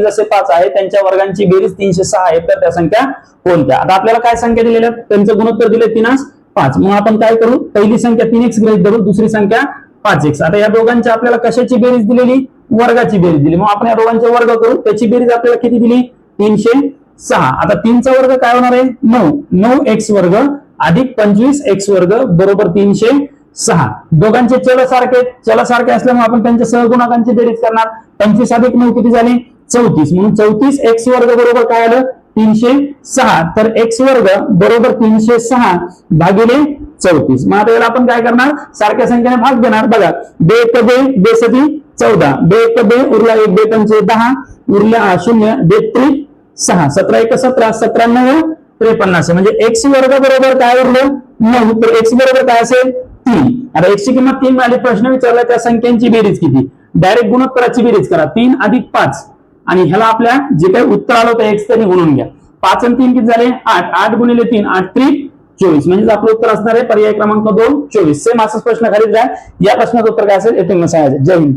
जसे 5 आहे त्यांच्या वर्गांची बेरीज 306 आहे, तर त्या संख्या कोणत्या? आता आपल्याला काय संख्या दिलेल्या आहेत, त्यांचं गुणोत्तर दिले 3×5. मग आपण काय करू, पहिली संख्या 3x गृहीत धरू, दुसरी संख्या 5x. आता या दोघांची आपल्याला कशाची बेरीज दिलेली, वर्गाची बेरीज दिली. मग आपण या दोघांचे वर्ग करू, त्याची बेरीज आपल्याला किती दिली, 306. आता 3 चा वर्ग काय होणार आहे, 9. 9x वर्ग अधिक 25x वर्ग बरोबर 306. दोघांचे चल सारखे असल्यामुळे आपण त्यांच्या सहगुणकांची बेरीज करणार. 25 अधिक 9 किती झाले, 34. म्हणून 34x वर्ग बरोबर काय आलं, 306. तर x वर्ग बरोबर 306 भागिले 34. मग आता याला आपण काय करणार, सारख्या संख्येने भाग देणार. बघा, बे एक बे, बे सती 14, बे एक बे, उरला 1, बे पंचे 10, उरला 0, बे त्रिक 6, 17 1 17, 17 9 53. म्हणजे x वर्ग बरोबर काय उरलं, 9. तर x बरोबर काय असेल, 3. आता x ची किंमत 3 मिळाली, प्रश्न विचारला त्या संख्यांची बेरीज किती. डायरेक्ट गुणोत्तराची बेरीज करा, 3 अधिक 5, आणि ह्याला आपल्या जे काही उत्तर आलं होतं x त्यांनी गुणून घ्या. 5 आणि 3 किती झाले, 8. 8 गुणिले 3, 8 त्रिक 24. म्हणजे आपलं उत्तर असणार आहे पर्याय क्रमांक 2, 24. सेम असाच प्रश्न खाली द्या. या प्रश्नाचं उत्तर काय असेल, येथे सांगायचं. जय हिंद.